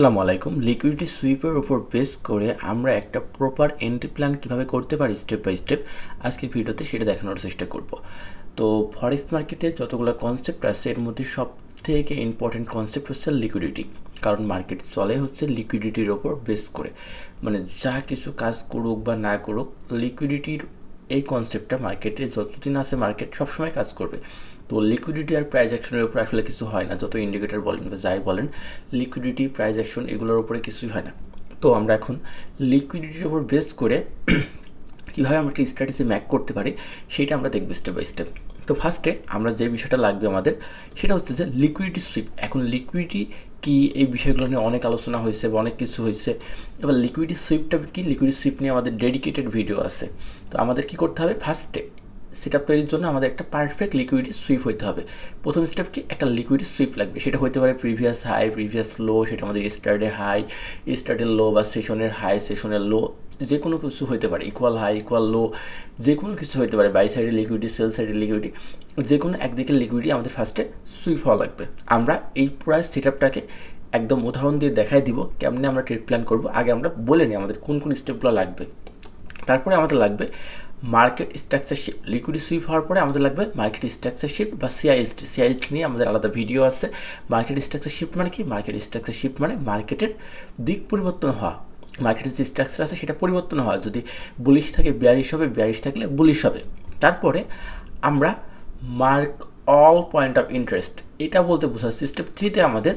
আসসালামু আলাইকুম। লিকুইডিটি সুইপের উপর বেস করে আমরা একটা প্রপার এন্ট্রি প্ল্যান কীভাবে করতে পারি স্টেপ বাই স্টেপ আজকের ভিডিওতে সেটা দেখানোর চেষ্টা করব। তো ফরেক্স মার্কেটে যতগুলো কনসেপ্ট আছে এর মধ্যে সব থেকে ইম্পর্টেন্ট কনসেপ্ট হচ্ছে লিকুইডিটি। কারণ মার্কেট চলে হচ্ছে লিকুইডিটির ওপর বেস করে, মানে যা কিছু কাজ করুক বা না করুক লিকুইডিটির এই কনসেপ্টটা মার্কেটে যতদিন আছে মার্কেট সবসময় কাজ করবে। তো লিকুইডিটি আর প্রাইস অ্যাকশনের উপর আসলে কিছু হয় না, যত ইন্ডিকেটর বলেন বা যাই বলেন লিকুইডিটি প্রাইস অ্যাকশন এগুলোর উপরে কিছুই হয় না। তো আমরা এখন লিকুইডিটির উপর বেস করে কীভাবে আমরা একটা স্ট্র্যাটেজি ম্যাক করতে পারি সেটা আমরা দেখব স্টেপ বাই স্টেপ। তো ফার্স্টে আমরা যে বিষয়টা লাগবে আমাদের সেটা হচ্ছে যে লিকুইডিটি সুইপ। এখন লিকুইডিটি কি এই বিষয়গুলো নিয়ে অনেক আলোচনা হয়েছে বা অনেক কিছু হয়েছে। এবার লিকুইডিটি সুইপটা কি, লিকুইডিটি সুইপ নিয়ে আমাদের ডেডিকেটেড ভিডিও আছে। তো আমাদের কি করতে হবে, ফার্স্টে সেট আপ তৈরির জন্য আমাদের একটা পারফেক্ট লিকুইডিটি সুইপ হইতে হবে। প্রথম স্টেপ কি, একটা লিকুইডিটি সুইপ লাগবে। সেটা হতে পারে প্রিভিয়াস হাই, প্রিভিয়াস লো, সেটা আমাদের স্টার্টে হাই, স্টার্টের লো, বা সেশনের হাই, সেশনের লো, যে কোনো কিছু হতে পারে, ইকুয়াল হাই, ইকুয়াল লো, যে কোনো কিছু হতে পারে। বাই সাইডের লিকুইডিটি, সেল সাইডের লিকুইডিটি, যে কোনো একদিকের লিকুইডিটি আমাদের ফার্স্টে সুইপ হওয়া লাগবে। আমরা এই পুরো সেট আপটাকে একদম উদাহরণ দিয়ে দেখাই দিব কেমনে আমরা ট্রেড প্ল্যান করব। আগে আমরা বলে নিই আমাদের কোন কোন স্টেপগুলো লাগবে। তারপরে আমাদের লাগবে market structure shift. Liquidity sweep হওয়ার পরে আমাদের লাগবে মার্কেট স্ট্রাকচার শিফট বা সিআইএসটি। সিআইএসটি নিয়ে আমাদের আলাদা ভিডিও আছে। মার্কেট স্ট্রাকচার শিফট মানে কি, মার্কেট স্ট্রাকচার শিফট মানে মার্কেটের দিক পরিবর্তন হওয়া। মার্কেটের যে স্ট্রাকচার আছে সেটা পরিবর্তন হওয়া, যদি বুলিশ থাকে বিয়ারিশ হবে, বিয়ারিশ থাকলে বুলিশ হবে। তারপরে আমরা mark all point of interest, এটা বলতে বোঝাচ্ছি স্টেপ 3তে আমাদের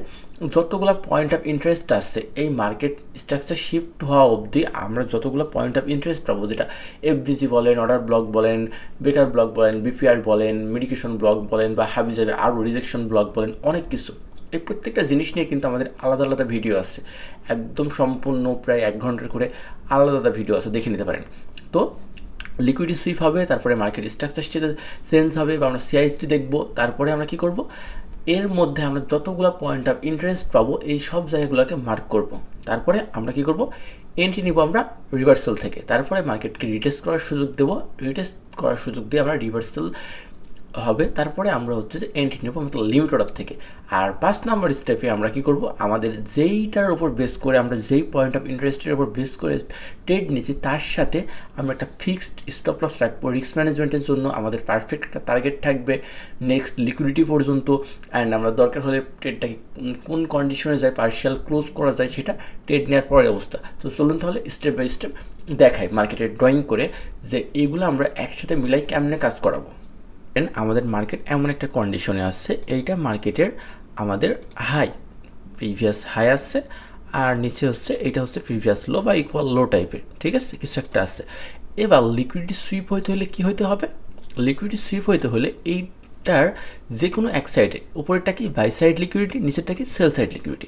যতগুলো পয়েন্ট অফ ইন্টারেস্ট আছে এই মার্কেট স্ট্রাকচার শিফট হওয়া অবধি আমরা যতগুলো পয়েন্ট অফ ইন্টারেস্ট পাবো, যেটা এফবিজি বলেন, অর্ডার ব্লক বলেন, বেকার ব্লক বলেন, বিপিআর বলেন, মেডিকেশন ব্লক বলেন, বা হাবি যাবে আরও রিজেকশন ব্লক বলেন, অনেক কিছু। এই প্রত্যেকটা জিনিস নিয়ে কিন্তু আমাদের আলাদা আলাদা ভিডিও আছে, একদম সম্পূর্ণ প্রায় 1 ঘন্টার করে আলাদা আলাদা ভিডিও আছে, দেখে নিতে পারেন। তো লিকুইডিটি সুইপ হবে, তারপরে মার্কেট স্ট্রাকচার চেঞ্জ হবে, বা আমরা সিআইএসটি দেখব। তারপরে আমরা কি করব, এর মধ্যে আমরা যতগুলো পয়েন্ট অফ ইন্টারেস্ট পাবো এই সব জায়গাগুলোকে মার্ক করব। তারপরে আমরা কি করব, এন্ট্রি নিব আমরা রিভার্সাল থেকে। তারপরে মার্কেটকে রিটেস্ট করার সুযোগ দেব, রিটেস্ট করার সুযোগ দিয়ে আমরা রিভার্সাল হবে। তারপরে আমরা হচ্ছে যে এন্ট্রি নেব আমাদের লিমিট অর্ডার থেকে। আর 5 নম্বর স্টেপে আমরা কি করব, আমাদের যেইটার উপর বেস করে, আমরা যেই পয়েন্ট অফ ইন্টারেস্টের উপর বেস করে ট্রেড নিয়েছি তার সাথে আমরা একটা ফিক্সড স্টপ লস রাখবো। রিস্ক ম্যানেজমেন্টের জন্য আমাদের পারফেক্ট একটা টার্গেট থাকবে নেক্সট লিকুইডিটি পর্যন্ত। অ্যান্ড আমরা দরকার হলে ট্রেডটাকে কোন কন্ডিশনে যায়, পার্শিয়াল ক্লোজ করা যায়, সেটা ট্রেড নেওয়ার পরের অবস্থা। তো চলুন তাহলে স্টেপ বাই স্টেপ দেখাই মার্কেটের ড্রয়িং করে যে এইগুলো আমরা একসাথে মিলাই কেমনে কাজ করাবো। আমাদের মার্কেট এমন একটা কন্ডিশনে আসছে, এইটা মার্কেটের আমাদের হাই, প্রিভিয়াস হাই আসছে, আর নিচে হচ্ছে এটা হচ্ছে প্রিভিয়াস লো বা ইকুয়াল লো টাইপের, ঠিক আছে, কিছু একটা আছে। এবার লিকুইডিটি সুইপ হইতে হলে কী হইতে হবে, লিকুইডিটি সুইপ হইতে হলে এইটার যে কোনো এক সাইডে, উপরেরটা কি বাই সাইড লিকুইডিটি, নিচেরটা কি সেল সাইড লিকুইডিটি।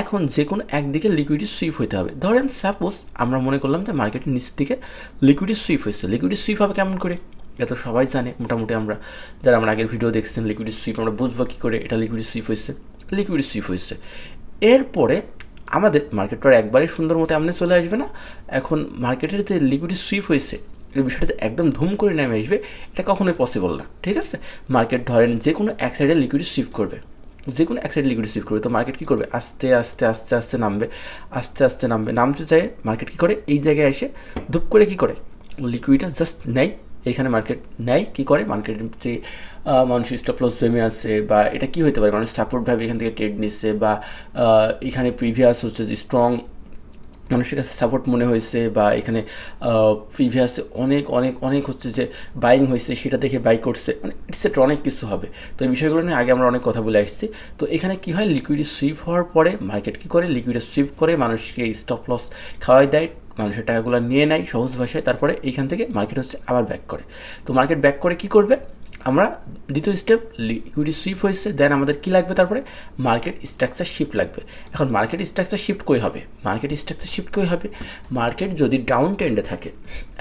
এখন যে কোনো একদিকে লিকুইডিটি সুইপ হইতে হবে। ধরেন সাপোজ আমরা মনে করলাম যে মার্কেটের নিচের দিকে লিকুইডিটি সুইপ হয়েছে। লিকুইডিটি সুইপ হবে কেমন করে, এটা তো সবাই জানে মোটামুটি, আমরা যারা আমরা আগের ভিডিও দেখছেন লিকুইডিটি সুইপ, আমরা বুঝবো কী করে এটা লিকুইডিটি সুইপ হয়েছে। লিকুইডিটি সুইপ হয়েছে, এরপরে আমাদের মার্কেট আর একবারই সুন্দর মতো এমনি চলে আসবে না। এখন মার্কেটের যে লিকুইডিটি সুইপ হয়েছে এই বিষয়টাতে একদম ধুম করে নেমে আসবে, এটা কখনোই পসিবল না, ঠিক আছে। মার্কেট ধরেন যে কোনো এক সাইডে লিকুইডিটি সুইপ করবে, যে কোনো এক সাইডে লিকুইডিটি সুইপ করবে। তো মার্কেট কী করবে, আস্তে আস্তে আস্তে আস্তে নামবে, আস্তে আস্তে নামবে। নামতে চাই মার্কেট কী করে, এই জায়গায় এসে ধূপ করে কী করে, লিকুইডটা জাস্ট নেয়। এইখানে মার্কেট নেয়, কী করে, মার্কেটের যে মানুষের স্টপ লস জমে আছে, বা এটা কী হতে পারে, মানুষ সাপোর্ট ভাবে এখান থেকে ট্রেড নিচ্ছে, বা এখানে প্রিভিয়াস হচ্ছে যে স্ট্রং মানুষের কাছে সাপোর্ট মনে হয়েছে, বা এখানে প্রিভিয়াসে অনেক অনেক অনেক হচ্ছে যে বাইং হয়েছে, সেটা দেখে বাই করছে, মানে ইটসেট্রা অনেক কিছু হবে। তো এই বিষয়গুলো নিয়ে আগে আমরা অনেক কথা বলে আসছি। তো এখানে কী হয়, লিকুইডিটি সুইপ হওয়ার পরে মার্কেট কী করে, লিকুইডিটি সুইপ করে মানুষকে স্টপ লস খাওয়াই দেয়, মানুষের টাকাগুলো নিয়ে নেয় সহজ ভাষায়। তারপরে এইখান থেকে মার্কেট হচ্ছে আবার ব্যাক করে। তো মার্কেট ব্যাক করে কী করবে, আমরা দ্বিতীয় স্টেপ লিকুইডিটি সুইপ হয়েছে, দেন আমাদের কী লাগবে, তারপরে মার্কেট স্ট্রাকচার শিফট লাগবে। এখন মার্কেট স্ট্রাকচার শিফট কই হবে, মার্কেট স্ট্রাকচার শিফট কই হবে, মার্কেট যদি ডাউন ট্রেন্ডে থাকে,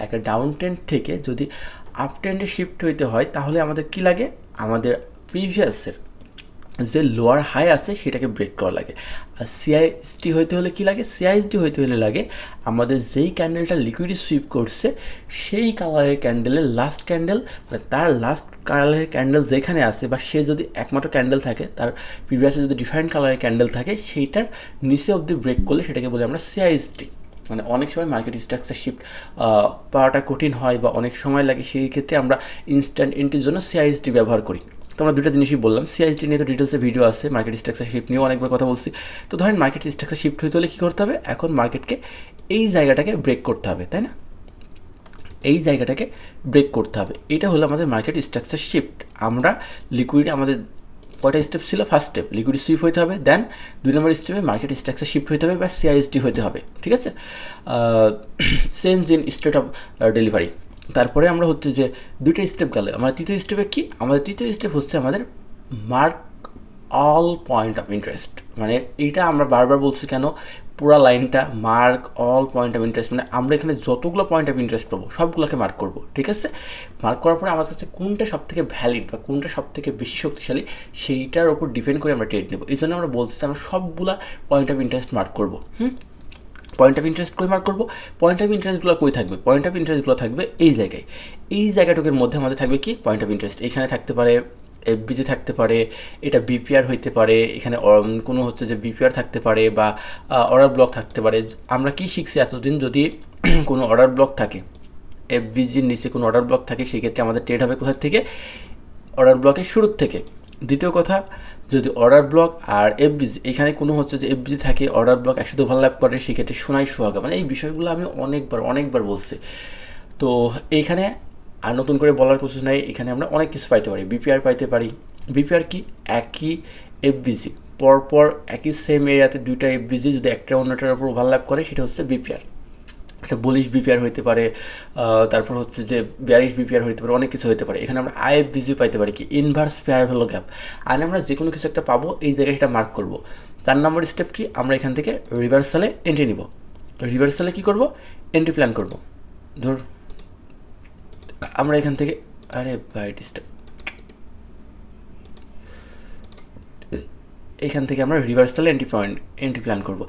একটা ডাউন ট্রেন্ড থেকে যদি আপ ট্রেন্ডে শিফট হইতে হয় তাহলে আমাদের কী লাগে, আমাদের প্রিভিয়াসের যে লোয়ার হাই আছে সেটাকে ব্রেক করা লাগে। আর সিআইএসটি হইতে হলে কি লাগে? সিআইএসটি হইতে হলে লাগে আমাদের যেই ক্যান্ডেলটা লিকুইডি সুইপ করছে সেই কালারের ক্যান্ডেলের লাস্ট ক্যান্ডেল, মানে তার লাস্ট কালারের ক্যান্ডেল যেখানে আছে, বা সে যদি একমাত্র ক্যান্ডেল থাকে, তার প্রিভিয়াসে যদি ডিফারেন্ট কালারের ক্যান্ডেল থাকে, সেইটার নিচে অবধি ব্রেক করলে সেটাকে বলি আমরা সিআইএসটি। মানে অনেক সময় মার্কেট স্ট্রাকচার শিফট পাওয়াটা কঠিন হয় বা অনেক সময় লাগে, সেই ক্ষেত্রে আমরা ইনস্ট্যান্ট এন্ট্রির জন্য সিআইএসটি ব্যবহার করি। তো আমরা দুটো জিনিসই বললাম। সিআইএসটি নিয়ে তো ডিটেলসে ভিডিও আছে, মার্কেট স্ট্রাকচার শিফট নিয়েও অনেকবার কথা বলছি। তো ধরেন মার্কেট স্ট্রাকচার শিফট হইতে হলে কী করতে হবে? এখন মার্কেটকে এই জায়গাটাকে ব্রেক করতে হবে, তাই না? এই জায়গাটাকে ব্রেক করতে হবে। এটা হলো আমাদের মার্কেট স্ট্রাকচার শিফট। আমরা লিকুইডে আমাদের কয়টা স্টেপ ছিল? ফার্স্ট স্টেপ লিকুইড সুইপ হইতে হবে, দেন 2 নম্বর স্টেপে মার্কেট স্ট্রাকচার শিফট হইতে হবে বা সিআইএসটি হইতে হবে, ঠিক আছে? Change in state of delivery. তারপরে আমরা হচ্ছে যে 2টা স্টেপ গেলে আমার তৃতীয় স্টেপে কি? আমাদের তৃতীয় স্টেপ হচ্ছে আমাদের mark all point of interest. মানে এইটা আমরা বারবার বলছি কেন? পুরো লাইনটা mark all point of interest, মানে আমরা এখানে যতগুলো পয়েন্ট অফ ইন্টারেস্ট পাবো সবগুলোকে মার্ক করব, ঠিক আছে? মার্ক করার পরে আমাদের কাছে কোনটা সব থেকে ভ্যালিড বা কোনটা সব থেকে বেশি শক্তিশালী সেইটার ওপর ডিপেন্ড করে আমরা ট্রেড নেব। এই জন্য আমরা বলছি আমরা সবগুলা পয়েন্ট অফ ইন্টারেস্ট মার্ক করবো। পয়েন্ট অফ ইন্টারেস্ট কই মার্ক করবো? পয়েন্ট অফ ইন্টারেস্টগুলো কই থাকবে? পয়েন্ট অফ ইন্টারেস্টগুলো থাকবে এই জায়গায়। এই জায়গাটুকুর মধ্যে আমাদের থাকবে কি? Point of interest. এখানে থাকতে পারে এফবিজি থাকতে পারে, এটা বিপিআর হইতে পারে, এখানে কোনো হচ্ছে যে বিপিআর থাকতে পারে বা অর্ডার ব্লক থাকতে পারে। আমরা কি শিখছি এতদিন? যদি কোনো অর্ডার ব্লক থাকে, এফবিজির নিচে কোনো অর্ডার ব্লক থাকে, সেই ক্ষেত্রে আমাদের ট্রেড হবে কোথা থেকে? অর্ডার ব্লকের শুরুর থেকে। দ্বিতীয় কথা, যদি অর্ডার ব্লক আর এফবিজি এখানে কোনো হচ্ছে যে এফবিজি থাকে, অর্ডার ব্লক একসাথে ওভারল্যাপ করে, সেক্ষেত্রে সোনাই সোহাগা। মানে এই বিষয়গুলো আমি অনেকবার বলছি। তো এইখানে আর নতুন করে বলার কিছু নাই। এখানে আমরা অনেক কিছু পাইতে পারি। বিপিআর পাইতে পারি। বিপিআর কি? একই এফবিজি পরপর একই সেম এরিয়াতে 2টা এফবিজি যদি একটা অন্যটার উপর ওভারল্যাপ করে, সেটা হচ্ছে বিপিআর। একটা বুলিশ বিপিআর হইতে পারে, তারপর হচ্ছে যে বিয়ারিশ বিপিআর হইতে পারে, অনেক কিছু হইতে পারে। এখানে আমরা আইএফবিজি পাইতে পারি কি? Inverse fair value gap. আর আমরা যে কোনো কিছু একটা পাবো, এই জায়গায় সেটা মার্ক করবো। 4 নম্বর স্টেপ কি? আমরা এখান থেকে রিভার্সালে এন্ট্রি নিব। রিভার্সালে কি করব? এন্ট্রি প্ল্যান করব। ধর আমরা এখান থেকে, আরে ভাই ডিস্টার্ব, এখান থেকে আমরা রিভার্সালে এন্ট্রি প্ল্যান করব।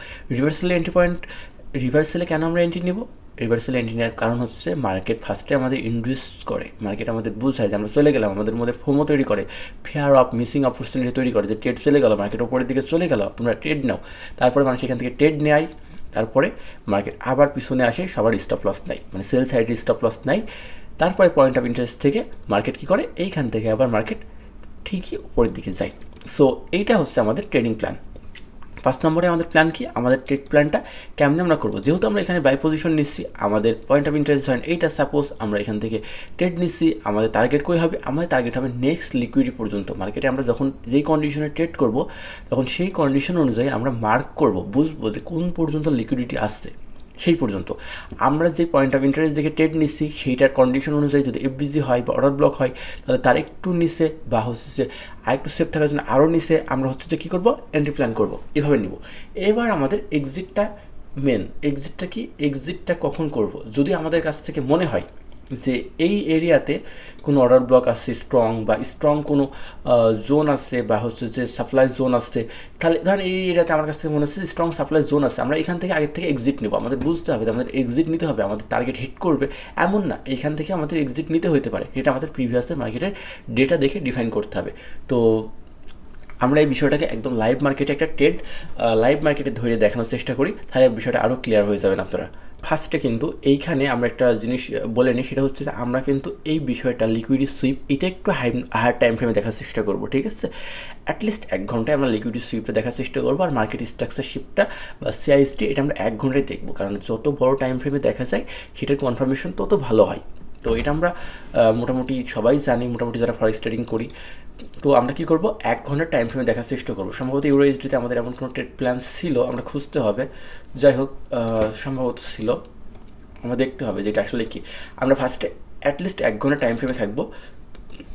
রিভার্সালে কেন আমরা এন্ট্রি নিব? রিভার্সাল এন্ট্রি নেওয়ার কারণ হচ্ছে মার্কেট ফার্স্টে আমাদের ইন্ডিউস করে, মার্কেট আমাদের বুঝায় যে আমরা চলে গেলাম, আমাদের মধ্যে ফোমো তৈরি করে, ফিয়ার অফ মিসিং অপরচুনিটি তৈরি করে, যে ট্রেড চলে গেল, মার্কেট উপরের দিকে চলে গেল, তোমরা ট্রেড নাও। তারপরে মানুষ এখান থেকে ট্রেড নেয়, তারপরে মার্কেট আবার পিছনে আসে, সবার স্টপ লস নাই, মানে সেল সাইডের স্টপ লস নাই। তারপরে পয়েন্ট অফ ইন্টারেস্ট থেকে মার্কেট কী করে? এইখান থেকে আবার মার্কেট ঠিকই উপরের দিকে যায়। সো এইটা হচ্ছে আমাদের ট্রেডিং প্ল্যান। 5 নম্বরে আমাদের প্ল্যান কি? আমাদের ট্রেড প্ল্যানটা কেমনে আমরা করবো? যেহেতু আমরা এখানে বাই পজিশন নিচ্ছি, আমাদের পয়েন্ট অফ ইন্টারেস্ট হয় এইটা, সাপোজ আমরা এখান থেকে ট্রেড নিচ্ছি, আমাদের টার্গেট কই হবে? আমাদের টার্গেট হবে নেক্সট লিকুইডিটি পর্যন্ত। মার্কেটে আমরা যখন যেই কন্ডিশনে ট্রেড করব, তখন সেই কন্ডিশন অনুযায়ী আমরা মার্ক করব, বুঝবো যে কোন পর্যন্ত লিকুইডিটি আসছে, সেই পর্যন্ত আমরা যে পয়েন্ট অফ ইন্টারেস্ট দেখে ট্রেড নিচ্ছি, সেইটার কন্ডিশন অনুযায়ী যদি এফবিজি হয় বা অর্ডার ব্লক হয়, তাহলে তার একটু নিচে বা হচ্ছে যে আরেকটু সেফ থাকার জন্য আরও নিচে আমরা হচ্ছে যে কী করবো? এন্ট্রি প্ল্যান করবো, এভাবে নিব। এবার আমাদের এক্সিটটা মেন। এক্সিটটা কি? এক্সিটটা কখন করব? যদি আমাদের কাছ থেকে মনে হয় যে এই এরিয়াতে কোনো অর্ডার ব্লক আছে স্ট্রং, বা স্ট্রং কোনো জোন আছে, বা হচ্ছে যে সাপ্লাই জোন আছে, তাহলে ধরেন এই এরিয়াতে আমার কাছ থেকে মনে হচ্ছে স্ট্রং সাপ্লাই জোন আছে, আমরা এখান থেকে আগের থেকে এক্সিট নেব। আমাদের বুঝতে হবে যে আমাদের এক্সিট নিতে হবে, আমাদের টার্গেট হিট করবে এমন না, এখান থেকে আমাদের এক্সিট নিতে হতে পারে, এটা আমাদের প্রিভিয়াসের মার্কেটের ডেটা দেখে ডিফাইন করতে হবে। তো আমরা এই বিষয়টাকে একদম লাইভ মার্কেটে একটা ট্রেড লাইভ মার্কেটে ধরে দেখানোর চেষ্টা করি, তাহলে বিষয়টা আরও ক্লিয়ার হয়ে যাবেন আপনারা। ফার্স্টে কিন্তু এইখানে আমরা একটা জিনিস বলে নিই, সেটা হচ্ছে যে আমরা কিন্তু এই বিষয়টা লিকুইডি সুইপ এটা একটু হায়ার টাইম ফ্রেমে দেখার চেষ্টা করবো, ঠিক আছে? অ্যাটলিস্ট 1 ঘন্টায় আমরা লিকুইডি সুইপটা দেখার চেষ্টা করবো, আর মার্কেট স্ট্রাকচার শিপটা বা সিআইএসটি এটা আমরা 1 ঘন্টায় দেখবো, কারণ যত বড় টাইম ফ্রেমে দেখা যায় সেটার কনফার্মেশন তত ভালো হয়। তো এটা আমরা মোটামুটি সবাই জানি, মোটামুটি যারা ফরেক্স ট্রেডিং করি। তো আমরা কী করবো? 1 ঘন্টার টাইম ফ্রেমে দেখার চেষ্টা করবো। সম্ভবত ইউরোএসডিতে আমাদের এমন কোনো ট্রেড প্ল্যান ছিল, আমরা খুঁজতে হবে, যাই হোক সম্ভবত ছিল, আমরা দেখতে হবে যেটা আসলে কি। আমরা ফার্স্টে অ্যাটলিস্ট 1 ঘন্টা টাইম ফ্রেমে থাকবো,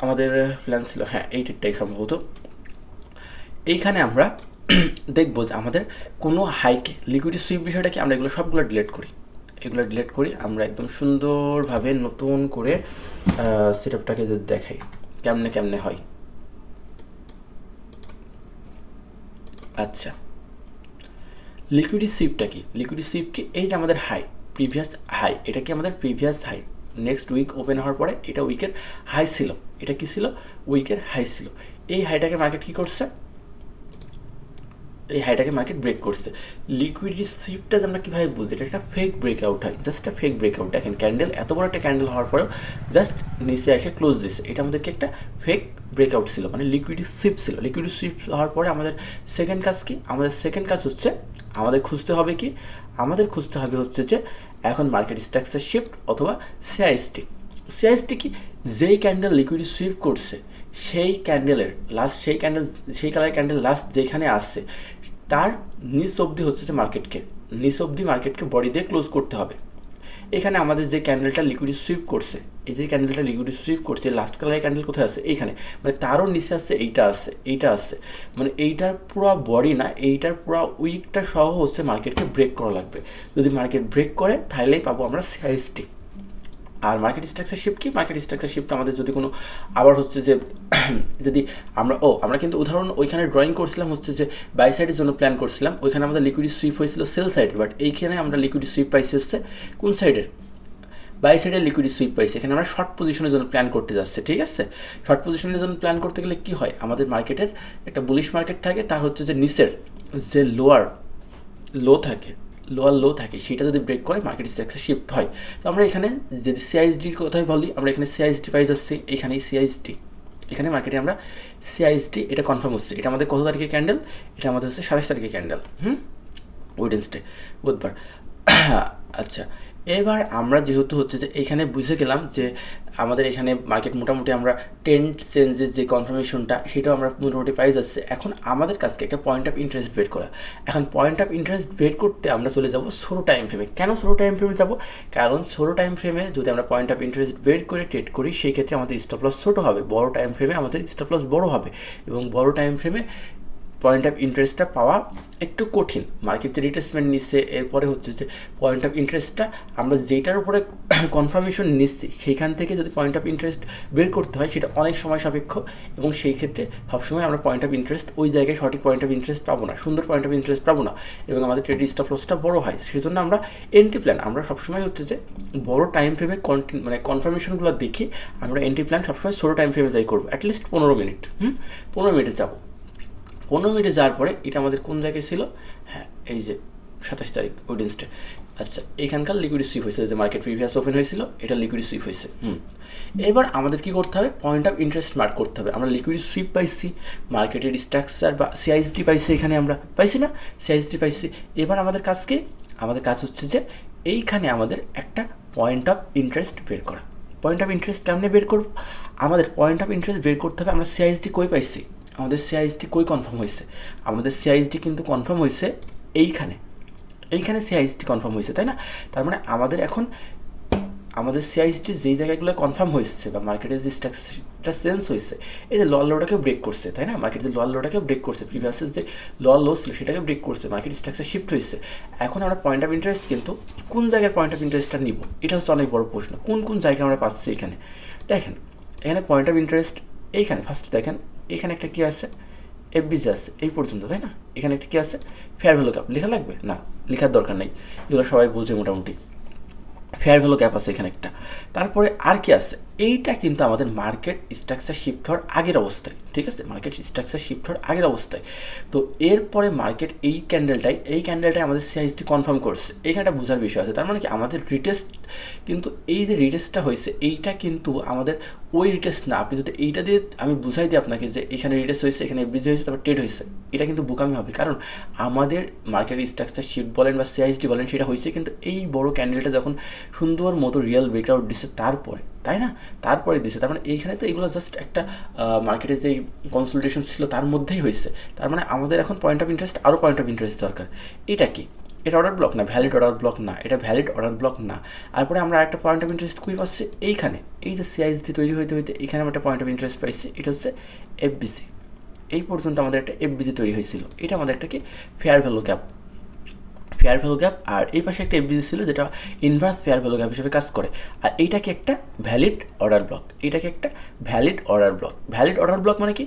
আমাদের প্ল্যান ছিল, হ্যাঁ এই ট্রেডটাই সম্ভবত। এইখানে আমরা দেখবো যে আমাদের কোনো হাইকে লিকুইডি সুইপ বিষয়টা কি, আমরা এগুলো সবগুলো ডিলিট করি, আমরা একদম সুন্দরভাবে নতুন করে সেটআপটাকে দেখাই কেমনে হয়। আচ্ছা, লিকুইডিটি সুইপটা কি? লিকুইডিটি সুইপ কি? এই যে আমাদের হাই, প্রিভিয়াস হাই, এটা কি আমাদের previous high, next week open হওয়ার পরে এটা উইকের হাই ছিল, এটা কি ছিল? উইকের হাই ছিল। এই হাইটাকে মার্কেট কী করছে? এই হাইটাকে মার্কেট ব্রেক করছে। লিকুইডিটি সুইপটা আমরা কীভাবে বুঝি? এটা একটা ফেক ব্রেকআউট হয়, জাস্ট একটা ফেক ব্রেকআউট। দেখেন ক্যান্ডেল, এত বড় একটা ক্যান্ডেল হওয়ার পরেও জাস্ট নিচে এসে ক্লোজ দিচ্ছে, এটা আমাদেরকে একটা ফেক ব্রেকআউট ছিল, মানে লিকুইডিটি সুইপ ছিল। লিকুইডিটি সুইপ হওয়ার পরে আমাদের সেকেন্ড কাজ কি? আমাদের সেকেন্ড কাজ হচ্ছে আমাদের খুঁজতে হবে কি? আমাদের খুঁজতে হবে হচ্ছে যে এখন মার্কেট স্ট্রাকচার শিফট অথবা সিআইএসটি। সিআইএসটি কি? যেই ক্যান্ডেল লিকুইডিটি সুইপ করছে সেই ক্যান্ডেলের লাস্ট, সেই ক্যান্ডেল, সেই কালারের ক্যান্ডেল লাস্ট যেখানে আসছে তার নিচ অবধি হচ্ছে যে মার্কেটকে, নিচ অবধি মার্কেটকে বডি দিয়ে ক্লোজ করতে হবে। এখানে আমাদের যে ক্যান্ডেলটা লিকুইডিটি সুইপ করছে, এই যে ক্যান্ডেলটা লিকুইডিটি সুইপ করছে, লাস্ট কালারের ক্যান্ডেল কোথায় আছে? এইখানে, মানে তারও নিচে আসছে, এইটা আসছে, এইটা আসছে, মানে এইটার পুরো বডি না, এইটার পুরো উইকটা সহ হচ্ছে মার্কেটকে ব্রেক করা লাগবে। যদি মার্কেট ব্রেক করে তাহলেই পাবো আমরা সিআইএসটি। আর মার্কেট স্ট্রাকচার শিফট কি? মার্কেট স্ট্রাকচার শিফট আমাদের যদি কোনো আবার হচ্ছে যে যদি আমরা কিন্তু উদাহরণ ওইখানে ড্রয়িং করছিলাম হচ্ছে যে বাই সাইডের জন্য প্ল্যান করছিলাম, ওইখানে আমাদের লিকুইডিটি সুইপ হয়েছিল সেল সাইডের, বাট এইখানে আমরা লিকুইডিটি সুইপ পাইছি হচ্ছে কোন সাইডের? বাই সাইডের লিকুইডিটি সুইপ পাইছি। এখানে আমরা শর্ট পজিশনের জন্য প্ল্যান করতে যাচ্ছি, ঠিক আছে? শর্ট পজিশনের জন্য প্ল্যান করতে গেলে কী হয়? আমাদের মার্কেটের একটা বুলিশ মার্কেট থাকে, তার হচ্ছে যে নিচের যে লোয়ার লো থাকে সেটা যদি ব্রেক করে মার্কেট স্ট্রাকচার শিফট হয়। তো আমরা এখানে যদি সিআইএসডির কথাই বলি, আমরা এখানে সিআইএসডি পাই যাচ্ছি, এখানেই সিআইএসডি, এখানে মার্কেটে আমরা সিআইএসডি, এটা কনফার্ম হচ্ছে। এটা আমাদের কত তারিখে ক্যান্ডেল? এটা আমাদের হচ্ছে 27 তারিখে ক্যান্ডেল, ওয়েডনেসডে, বুধবার। আচ্ছা, এবার আমরা যেহেতু হচ্ছে যে এখানে বুঝে গেলাম যে আমাদের এখানে মার্কেট মোটামুটি আমরা ট্রেন্ড চেঞ্জের যে কনফার্মেশনটা সেটাও আমরা মোটামুটি পাই যাচ্ছে। এখন আমাদের কাছকে একটা পয়েন্ট অফ ইন্টারেস্ট বের করা। এখন পয়েন্ট অফ ইন্টারেস্ট বের করতে আমরা চলে যাব ছোটো টাইম ফ্রেমে। কেন ছোটো টাইম ফ্রেমে যাব? কারণ ছোটো টাইম ফ্রেমে যদি আমরা পয়েন্ট অফ ইন্টারেস্ট বের করে ট্রেড করি সেই ক্ষেত্রে আমাদের স্টপ লস ছোটো হবে, বড় টাইম ফ্রেমে আমাদের স্টপ লস বড় হবে, এবং বড় টাইম ফ্রেমে পয়েন্ট অফ ইন্টারেস্টটা পাওয়া একটু কঠিন। মার্কেট যে রিটেসমেন্ট নিচ্ছে, এরপরে হচ্ছে যে পয়েন্ট অফ ইন্টারেস্টটা আমরা যেটার উপরে কনফার্মেশন নিচ্ছি সেইখান থেকে যদি পয়েন্ট অফ ইন্টারেস্ট বের করতে হয় সেটা অনেক সময় সাপেক্ষ, এবং সেই ক্ষেত্রে সবসময় আমরা পয়েন্ট অফ ইন্টারেস্ট ওই জায়গায় সঠিক পয়েন্ট অফ ইন্টারেস্ট পাবো না, সুন্দর পয়েন্ট অফ ইন্টারেস্ট পাবো না, এবং আমাদের ট্রেড স্টপ লসটা বড়ো হয়। সেজন্য আমরা এন্ট্রি প্ল্যান আমরা সবসময় হচ্ছে যে বড় টাইম ফ্রেমে মানে কনফার্মেশনগুলো দেখি আমরা এন্ট্রি প্ল্যান সবসময় ছোটো টাইম ফ্রেমে যাই করবো, অ্যাটলিস্ট 15 মিনিট। 15 মিনিটে যাবো। 15 মিনিটে যাওয়ার পরে এটা আমাদের কোন জায়গায় ছিল? হ্যাঁ, এই যে 27 তারিখ ওয়েডনেসডে। আচ্ছা, এখানকার লিকুইডিটি সুইপ হয়েছে, যে মার্কেট প্রিভিয়াস ওপেন হয়েছিল এটা লিকুইডিটি সুইপ হয়েছে। এবার আমাদের কী করতে হবে? পয়েন্ট অফ ইন্টারেস্ট মার্ক করতে হবে। আমরা লিকুইডিটি সুইপ পাইছি, মার্কেটের স্ট্রাকচার বা সিআইএসডি পাইছি, এখানে আমরা পাইছি না? সিআইএসডি পাইছি। এবার আমাদের কাজ কি? আমাদের কাজ হচ্ছে যে এইখানে আমাদের একটা পয়েন্ট অফ ইন্টারেস্ট বের করা। পয়েন্ট অফ ইন্টারেস্ট কেমনে বের করব? আমাদের পয়েন্ট অফ ইন্টারেস্ট বের করতে হবে আমরা সিআইএসডি কই পাইছি, আমাদের সিআইএসডি কই কনফার্ম হয়েছে? আমাদের সিআইএসডি কিন্তু কনফার্ম হয়েছে এইখানে সিআইএসডি কনফার্ম হয়েছে, তাই না? তার মানে আমাদের এখন আমাদের সিআইএসডি যেই জায়গাগুলো কনফার্ম হয়েছে বা মার্কেটের যে স্ট্রাকচারটা চেঞ্জ হয়েছে, এই যে লোয়ার লোটাকে ব্রেক করছে, তাই না? মার্কেট যে লোয়ার লোটাকে ব্রেক করছে, প্রিভিয়াসের যে লোয়ার লো ছিল সেটাকে ব্রেক করছে, মার্কেট স্ট্রাকচার শিফট হয়েছে। এখন আমরা পয়েন্ট অফ ইন্টারেস্ট কিন্তু কোন জায়গার পয়েন্ট অফ ইন্টারেস্টটা নিব, এটা হচ্ছে অনেক বড় প্রশ্ন। কোন জায়গায় আমরা পাচ্ছি? এখানে দেখেন, এখানে পয়েন্ট অফ ইন্টারেস্ট এইখানে ফার্স্ট দেখেন, এখানে একটা কী আছে? এফবিজি আছে এই পর্যন্ত, তাই না? এখানে একটা কী আছে? Fair value gap. লেখা লাগবে না, লেখার দরকার নেই, এগুলো সবাই বোঝে মোটামুটি। ফেয়ার ভ্যালু গ্যাপ আছে এখানে একটা। তারপরে আর কি আছে? এইটা কিন্তু আমাদের মার্কেট স্ট্রাকচার শিফট হওয়ার আগের অবস্থায়, ঠিক আছে? মার্কেট স্ট্রাকচার শিফট হওয়ার আগের অবস্থায়। তো এরপরে মার্কেট এই ক্যান্ডেলটাই আমাদের সিআইএসডি কনফার্ম করছে। এইখানটা বোঝার বিষয় আছে। তার মানে কি আমাদের রিটেস্ট কিন্তু এই যে রিটেস্টটা হয়েছে এইটা কিন্তু আমাদের ওই রিটেস্ট না। আপনি যদি এইটা দিয়ে আমি বুঝাই দিই আপনাকে যে এখানে রিটেস্ট হয়েছে, এখানে এফবিজি হয়েছে, তারপর ট্রেড হয়েছে, এটা কিন্তু বোকামি হবে। কারণ আমাদের মার্কেট স্ট্রাকচার শিফট বলেন বা সিআইএসডি বলেন সেটা হয়েছে কিন্তু এই বড় ক্যান্ডেলটা যখন সুন্দর মতো রিয়েল ব্রেকআউট দিচ্ছে তারপরে, তাই না? তারপরে দিচ্ছে। তার মানে এইখানে তো এগুলো জাস্ট একটা মার্কেটের যেই কনসোলিডেশন ছিল তার মধ্যেই হয়েছে। তার মানে আমাদের এখন পয়েন্ট অফ ইন্টারেস্ট, আরও পয়েন্ট অফ ইন্টারেস্ট দরকার। এটা কি? এটা অর্ডার ব্লক না, ভ্যালিড অর্ডার ব্লক না, এটা ভ্যালিড অর্ডার ব্লক না। তারপরে আমরা একটা পয়েন্ট অফ ইন্টারেস্ট কই পাচ্ছি? এইখানে, এই যে সিআইএসডি তৈরি হইতে এখানে আমরা একটা পয়েন্ট অফ ইন্টারেস্ট পাইছি, এটা হচ্ছে এফবিসি। এই পর্যন্ত আমাদের একটা এফবিজি তৈরি হয়েছিল, এটা আমাদের একটা কি? Fair value gap. আর এই পাশে একটা এফবিজি ছিল যেটা ইনভার্স ফেয়ার ভ্যালু গ্যাপ হিসেবে কাজ করে। আর এইটাকে একটা valid order block. Valid order block মানে কি?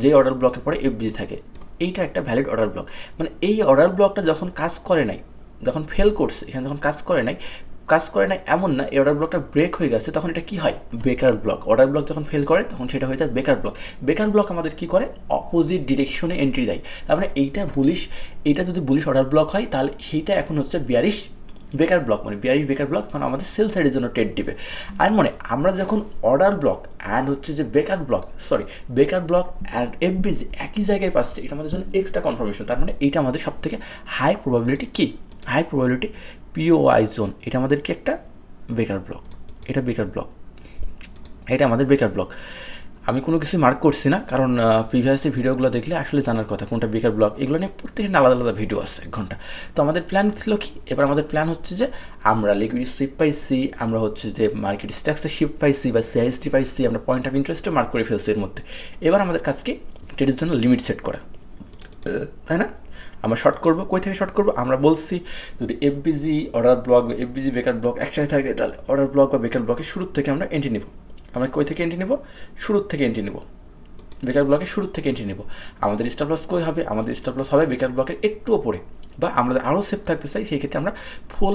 যে অর্ডার ব্লকের পরে এফবিজি থাকে, এইটা একটা ভ্যালিড অর্ডার ব্লক। মানে এই অর্ডার ব্লকটা যখন কাজ করে নাই, যখন ফেল করছে, এখানে যখন কাজ করে নাই এমন না এই অর্ডার ব্লকটা ব্রেক হয়ে গেছে, তখন এটা কি হয়? বেকার ব্লক। অর্ডার ব্লক যখন ফেল করে তখন সেটা হয়ে যায় বেকার ব্লক। বেকার ব্লক আমাদের কি করে? অপোজিট ডিরেকশনে এন্ট্রি দেয়। তার মানে এইটা যদি বুলিশ অর্ডার ব্লক হয় তাহলে সেইটা এখন হচ্ছে বিয়ারিশ বেকার ব্লক। মানে বিয়ারিশ বেকার ব্লক এখন আমাদের সেল সাইডের জন্য ট্রেড দিবে। আর মানে আমরা যখন অর্ডার ব্লক অ্যান্ড হচ্ছে যে বেকার ব্লক অ্যান্ড এফবিজি একই জায়গায় পাচ্ছে, এটা আমাদের জন্য এক্সট্রা কনফার্মেশন। তার মানে এইটা আমাদের সব থেকে হাই প্রবাবিলিটি কি? High probability POI zone. এটা আমাদের কি একটা বেকার ব্লক। এটা আমাদের বেকার ব্লক। আমি কোনো কিছু মার্ক করছি না, কারণ প্রিভিয়াসলি ভিডিওগুলো দেখলে আসলে জানার কথা কোনটা বেকার ব্লক। এগুলো নিয়ে প্রত্যেকটা আলাদা আলাদা ভিডিও আছে 1 ঘন্টা। তো আমাদের প্ল্যান ছিল কি? এবার আমাদের প্ল্যান হচ্ছে যে আমরা লিকুইডিটি সুইপ পাইছি, আমরা হচ্ছে যে মার্কেট স্ট্যাক্সে শিফট পাইছি বা সিআইএসটি পাইছি, আমরা পয়েন্ট অফ ইন্টারেস্টও মার্ক করে ফেলছি এর মধ্যে। এবার আমাদের কাজকে ট্রেডের জন্য লিমিট সেট করা, তাই না? আমরা শর্ট করবো। কই থেকে শর্ট করবো? আমরা বলছি যদি এফবিজি অর্ডার ব্লক বা এফবিজি বেকার ব্লক একসাথে থাকে তাহলে অর্ডার ব্লক বা বেকার ব্লকের শুরুর থেকে আমরা এন্ট্রি নেব। আমরা কই থেকে এন্ট্রি নেব? শুরুর থেকে এন্ট্রি নেব। বেকার ব্লকের শুরুর থেকে এন্ট্রি নেব। আমাদের স্টপ লস কই হবে? আমাদের স্টপ লস হবে বেকার ব্লকের একটু ওপরে, বা আমরা আরও সেফ থাকতে চাই সেই ক্ষেত্রে আমরা ফুল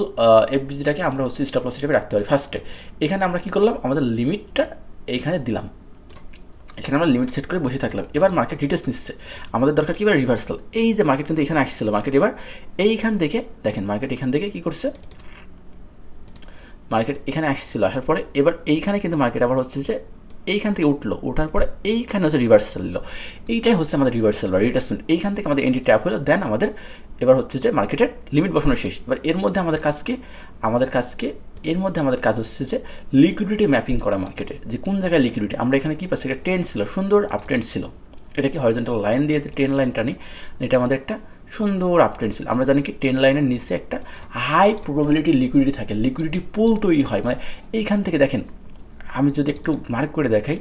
এফবিজিটাকে আমরা হচ্ছে স্টপ লস হিসেবে রাখতে পারি ফার্স্টে। এখানে আমরা কী করলাম? আমাদের লিমিটটা এইখানে দিলাম, এখানে আমরা লিমিট সেট করে বসে থাকলাম। এবার মার্কেট রিটেস্ট নিচ্ছে, আমাদের দরকার কি? এবার রিভার্সাল। এই যে মার্কেট কিন্তু এখানে আসছিল, মার্কেট এবার এইখান থেকে দেখেন, মার্কেট এখান থেকে কী করছে? মার্কেট এখানে আসছিল, আসার পরে এবার এইখানে কিন্তু মার্কেট আবার হচ্ছে যে এইখান থেকে উঠলো, ওঠার পরে এইখানে হচ্ছে রিভার্সাল নিল। এইটাই হচ্ছে আমাদের রিভার্সাল বা রিটেস্টমেন্ট। এইখান থেকে আমাদের এন্ট্রি ট্যাপ হলো, দেন আমাদের এবার হচ্ছে যে মার্কেটের লিমিট বসানো শেষ। এবার এর মধ্যে আমাদের কাজ হচ্ছে যে লিকুইডিটি ম্যাপিং করা মার্কেটের, যে কোন জায়গায় লিকুইডিটি। আমরা এখানে কী পাচ্ছি? একটা ট্রেন্ড ছিল, সুন্দর আপ ট্রেন্ড ছিল। এটাকে হরিজন্টাল লাইন দিয়ে ট্রেন লাইন টানি, এটা আমাদের একটা সুন্দর আপ ট্রেন্ড ছিল। আমরা জানি কি ট্রেন লাইনের নিচে একটা হাই প্রবাবিলিটি লিকুইডিটি থাকে, লিকুইডিটি পুল তৈরি হয়। মানে এইখান থেকে দেখেন, আমি যদি একটু মার্ক করে দেখাই,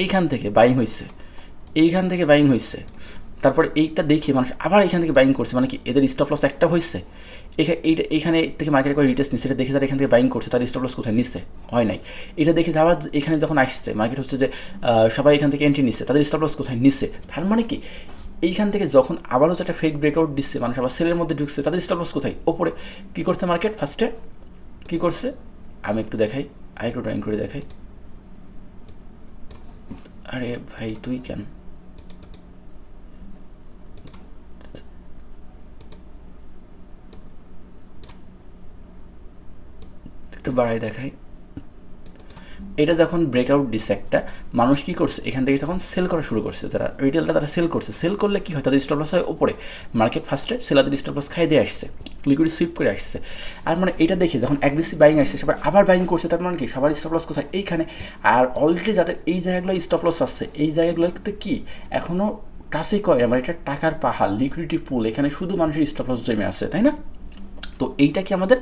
এইখান থেকে বাইং হয়েছে, তারপরে এইটা দেখে মানুষ আবার এইখান থেকে বাইং করছে। মানে কি এদের স্টপ লস একটা হয়েছে, এইখানে থেকে মার্কেট করে রিটেস্ট নিচ্ছে, এটা দেখে তারা এখান থেকে বাইং করছে, তার স্টপ লস কোথায় নিচ্ছে? হয় নাই। এটা দেখে আবার এখানে যখন আসছে মার্কেট হচ্ছে যে সবাই এখান থেকে এন্ট্রি নিচ্ছে, তাদের স্টপ লস কোথায় নিচ্ছে? তার মানে কি এইখান থেকে যখন আবারও একটা ফেক ব্রেকআউট দিচ্ছে, মানুষ আবার সেলের মধ্যে ঢুকছে, তাদের স্টপ লস কোথায়? ওপরে। কী করছে মার্কেট? ফার্স্টে কী করছে আমি একটু দেখাই, আরেকটু ড্রয়িং করে দেখাই। আরে ভাই তুই কেন? একটু বাড়াই দেখাই। এটা যখন ব্রেকআউট দিচ্ছে একটা, মানুষ কী করছে? এখান থেকে তখন সেল করা শুরু করছে, তারা রিটেলটা তারা সেল করছে। সেল করলে কী হয়? তাদের স্টপ লস হয় ওপরে। মার্কেট ফার্স্টে সেলাদের স্টপ লস খাই দিয়ে আসছে, লিকুইড সুইপ করে আসছে। আর মানে এটা দেখে যখন অ্যাগ্রেসিভ বাইং আসছে, সবাই আবার বাইং করছে। তার মানে কি সবার স্টপ লস কোথায়? এইখানে। আর অলরেডি যাদের এই জায়গাগুলো স্টপ লস আসছে, এই জায়গাগুলোতে কি এখনও টাচই করে? মানে এটা টাকার পাহাড়, লিকুইডিটি পুল, এখানে শুধু মানুষের স্টপ লস জমে আছে, তাই না? তো এইটা কি আমাদের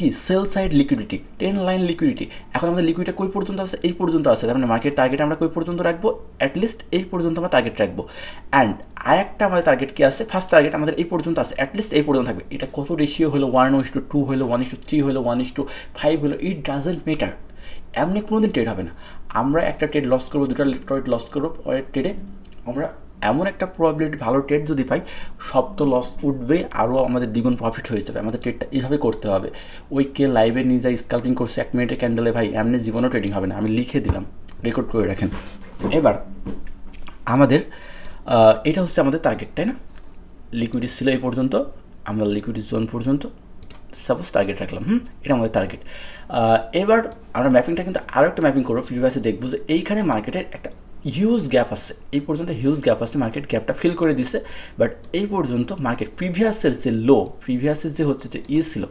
কি sell side liquidity, trend line liquidity. এখন আমাদের লিকুইডিটি কই পর্যন্ত আছে? এই পর্যন্ত আছে। তার মানে মার্কেট টার্গেট আমরা কই পর্যন্ত রাখবো? অ্যাটলিস্ট এই পর্যন্ত আমরা টার্গেট রাখবো। অ্যান্ড আরেকটা আমাদের টার্গেট কি আছে? ফার্স্ট টার্গেট আমাদের এই পর্যন্ত আছে, অ্যাটলিস্ট এই পর্যন্ত থাকবে। এটা কত রেশিও হলো? 1:2 হলো, 1:3 হলো, 1:5 হলো, ইট ডাজেন্ট ম্যাটার। এমনি কোনো দিন ট্রেড হবে না। আমরা একটা ট্রেড লস করবো, দুটো ট্রেড লস করবো, পরের ট্রেডে আমরা এমন একটা প্রবাবিলিটি ভালো ট্রেড যদি পাই, সব তো লস উঠবে, আরও আমাদের দ্বিগুণ প্রফিট হয়ে যাবে। আমাদের ট্রেডটা এইভাবে করতে হবে। ওই কে লাইভে নিয়ে যাই স্কাল্পিং করছে 1 মিনিটের ক্যান্ডেলে, ভাই এমনি জীবনও ট্রেডিং হবে না। আমি লিখে দিলাম, রেকর্ড করে রাখেন। এবার আমাদের এটা হচ্ছে আমাদের টার্গেট, তাই না? লিকুইডিটি ছিল এই পর্যন্ত, আমরা লিকুইডিটি জোন পর্যন্ত সাপোজ টার্গেট রাখলাম। এটা আমাদের টার্গেট। এবার আমরা ম্যাপিংটা কিন্তু আরও একটা ম্যাপিং করবো, প্রিভিয়াসে দেখবো যে এইখানে মার্কেটের একটা হিউজ গ্যাপ আছে। এই পর্যন্ত হিউজ গ্যাপ আছে, মার্কেট গ্যাপটা ফিল করে দিছে। বাট এই পর্যন্ত মার্কেট প্রিভিয়াসের যে প্রিভিয়াসের যে হচ্ছে যে ছিল,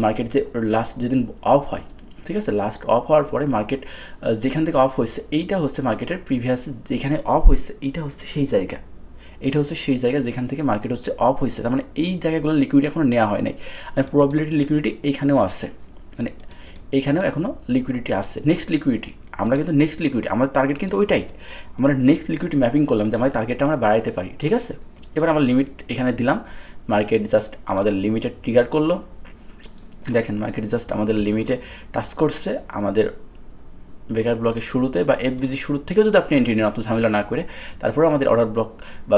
মার্কেট যে লাস্ট যেদিন অফ হয়, ঠিক আছে, লাস্ট অফ হওয়ার পরে মার্কেট যেখান থেকে অফ হয়েছে, এইটা হচ্ছে মার্কেটের প্রিভিয়াস যেখানে অফ হয়েছে, এইটা হচ্ছে সেই জায়গা। এটা হচ্ছে সেই জায়গা যেখান থেকে মার্কেট হচ্ছে অফ হয়েছে। তার মানে এই জায়গাগুলো লিকুইডিটি এখনও নেওয়া হয় নাই। আর প্রবাবিলিটি লিকুইডিটি এইখানেও আছে, মানে এইখানেও এখনও লিকুইডিটি আছে। নেক্সট লিকুইডিটি আমরা কিন্তু আমাদের টার্গেট কিন্তু ওইটাই। আমরা নেক্সট লিকুইডিটি ম্যাপিং করলাম যে আমাদের টার্গেটটা আমরা বাড়াইতে পারি, ঠিক আছে। এবার আমরা লিমিট এখানে দিলাম, মার্কেট জাস্ট আমাদের লিমিটে ট্রিগার করলো। দেখেন মার্কেট জাস্ট আমাদের লিমিটে টাচ করছে, আমাদের বেকার ব্লকের শুরুতে বা এফবিজি শুরুর থেকেও যদি আপনি এন্ট্রি নেন অত ঝামেলা না করে, তারপরে আমাদের অর্ডার ব্লক বা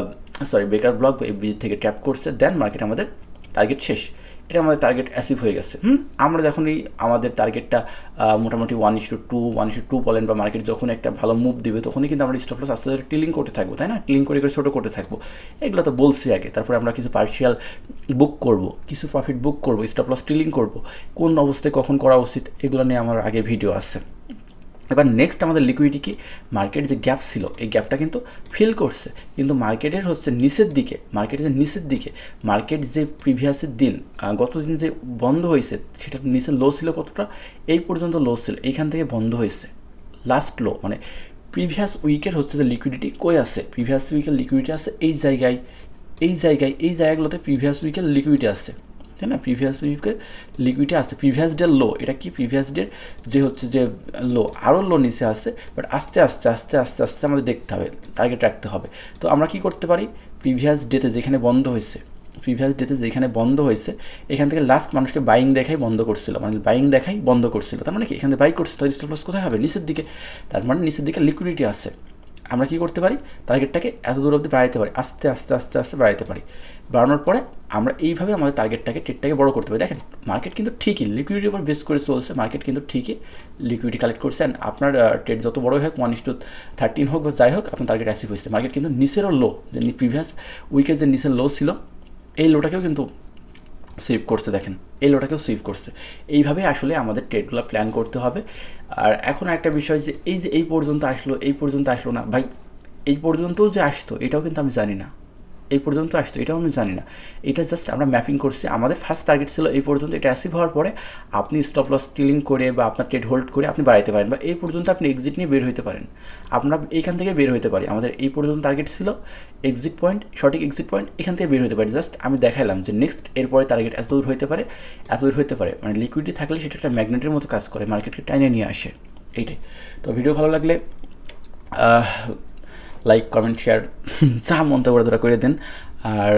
বেকার ব্লক বা এফবিজি থেকে ট্যাপ করছে, দেন মার্কেট আমাদের টার্গেট শেষ। এটা আমাদের টার্গেট অ্যাচিভ হয়ে গেছে। আমরা যখনই আমাদের টার্গেটটা মোটামুটি 1:2 1:2 বলেন বা মার্কেট যখন একটা ভালো মুভ দিবে তখনই কিন্তু আমরা স্টপ লস আস্তে আস্তে টিলিং করতে থাকবো, তাই না? টিলিং করে ছোটো করতে থাকবো, এগুলো তো বলছি আগে। তারপরে আমরা কিছু পার্শিয়াল বুক করব, কিছু প্রফিট বুক করব, স্টপ লস টিলিং করব, কোন অবস্থায় কখন করা উচিত এগুলো নিয়ে আমার আগে ভিডিও আছে। এবার নেক্সট আমাদের লিকুইডিটি কি, মার্কেট যে গ্যাপ ছিল এই গ্যাপটা কিন্তু ফিল করছে, কিন্তু মার্কেটের হচ্ছে নিচের দিকে, মার্কেট যে প্রিভিয়াসের দিন গত দিন যে বন্ধ হয়েছে সেটার নিচের লো ছিল কতটা, এই পর্যন্ত লো ছিল, এইখান থেকে বন্ধ হয়েছে লাস্ট লো, মানে প্রিভিয়াস উইকের হচ্ছে যে লিকুইডিটি কই আছে, প্রিভিয়াস উইকের লিকুইডিটি আছে এই জায়গাগুলোতে প্রিভিয়াস উইকের লিকুইডিটি আছে, তাই না? প্রিভিয়াস উইকের লিকুইডিটি আছে, প্রিভিয়াস ডের লো, এটা কি প্রিভিয়াস ডের যে হচ্ছে যে লো, আরও লো নিচে আসছে, বাট আস্তে আস্তে আমাদের দেখতে হবে, টার্গেট রাখতে হবে। তো আমরা কি করতে পারি, প্রিভিয়াস ডেতে যেখানে বন্ধ হয়েছে এখান থেকে লাস্ট মানুষকে বাইং দেখাই বন্ধ করছিল, তার মানে কি এখানে বাই করছে, তো স্টপ লস কোথায় হবে, নিচের দিকে, তার মানে নিচের দিকে লিকুইডিটি আছে। আমরা কি করতে পারি, টার্গেটটাকে এত দূর অবধি বাড়াইতে পারি, আস্তে আস্তে বাড়াইতে পারি। বাড়ানোর পরে আমরা এইভাবে আমাদের ট্রেডটাকে বড় করতে পারি। দেখেন মার্কেট কিন্তু ঠিকই লিকুইডিটির উপর বেস করে চলছে, মার্কেট কিন্তু ঠিকই লিকুইডিটি কালেক্ট করছে, অ্যান্ড আপনার ট্রেড যত বড় হোক 1:13 হোক বা যাই হোক আপনার টার্গেট অ্যাচিভ হয়েছে। মার্কেট কিন্তু নিচেরও লো, যে প্রিভিয়াস উইকের যে নিচের লো ছিল এই লোটাকেও কিন্তু সুইপ করছে, দেখেন এই লোটাকেও সুইপ করছে। এইভাবে আসলে আমাদের ট্রেডগুলো প্ল্যান করতে হবে। আর এখন একটা বিষয় যে এই পর্যন্ত আসলো না ভাই, এই পর্যন্তও যে আসতো এটাও কিন্তু আমি জানি না, এটা জাস্ট আমরা ম্যাপিং করছি। আমাদের ফার্স্ট টার্গেট ছিল এই পর্যন্ত, এটা অ্যাচিভ হওয়ার পরে আপনি স্টপ লস স্টিলিং করে বা আপনার ট্রেড হোল্ড করে আপনি বাড়াইতে পারেন, বা এই পর্যন্ত আপনি এক্সিট নিয়ে বের হইতে পারেন, আপনার এইখান থেকে বের হইতে পারি। আমাদের এই পর্যন্ত টার্গেট ছিল এক্সিট পয়েন্ট, সঠিক এক্সিট পয়েন্ট, এখান থেকে বের হতে পারি। জাস্ট আমি দেখাইলাম যে নেক্সট এরপরে টার্গেট এত দূর হতে পারে, মানে লিকুইডিটি থাকলে সেটা একটা ম্যাগনেটের মতো কাজ করে, মার্কেটকে টাইনে নিয়ে আসে, এইটাই। তো ভিডিও ভালো লাগলে লাইক কমেন্ট শেয়ার যা মন্তব্য করে দেন। আর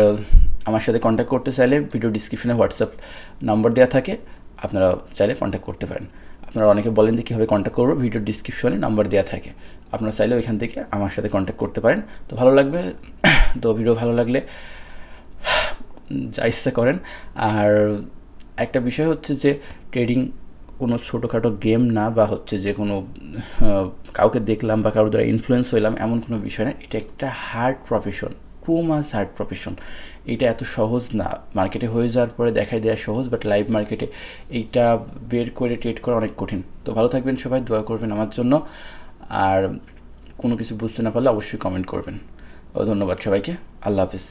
আমার সাথে কন্ট্যাক্ট করতে চাইলে ভিডিও ডিসক্রিপশনে হোয়াটসঅ্যাপ নাম্বার দেওয়া থাকে, আপনারা চাইলে কন্ট্যাক্ট করতে পারেন। আপনারা অনেকে বলেন যে কীভাবে কন্ট্যাক্ট করবো, ভিডিও ডিসক্রিপশনে নাম্বার দেওয়া থাকে, আপনারা চাইলে ওইখান থেকে আমার সাথে কন্ট্যাক্ট করতে পারেন। তো ভালো লাগবে, তো ভিডিও ভালো লাগলে যা ইচ্ছা করেন। আর একটা বিষয় হচ্ছে যে ট্রেডিং কোনো ছোটোখাটো গেম না, বা হচ্ছে যে কোনো কাউকে দেখলাম বা কারোর দ্বারা ইনফ্লুয়েন্স হইলাম এমন কোনো বিষয় না, এটা একটা হার্ড প্রফেশন, টু মাস হার্ড প্রফেশন। এটা এত সহজ না, মার্কেটে হয়ে যাওয়ার পরে দেখাই দেওয়া সহজ, বাট লাইভ মার্কেটে এইটা বের করে ট্রেড করা অনেক কঠিন। তো ভালো থাকবেন সবাই, দোয়া করবেন আমার জন্য, আর কোনো কিছু বুঝতে না পারলে অবশ্যই কমেন্ট করবেন। ধন্যবাদ সবাইকে, আল্লাহ হাফিজ।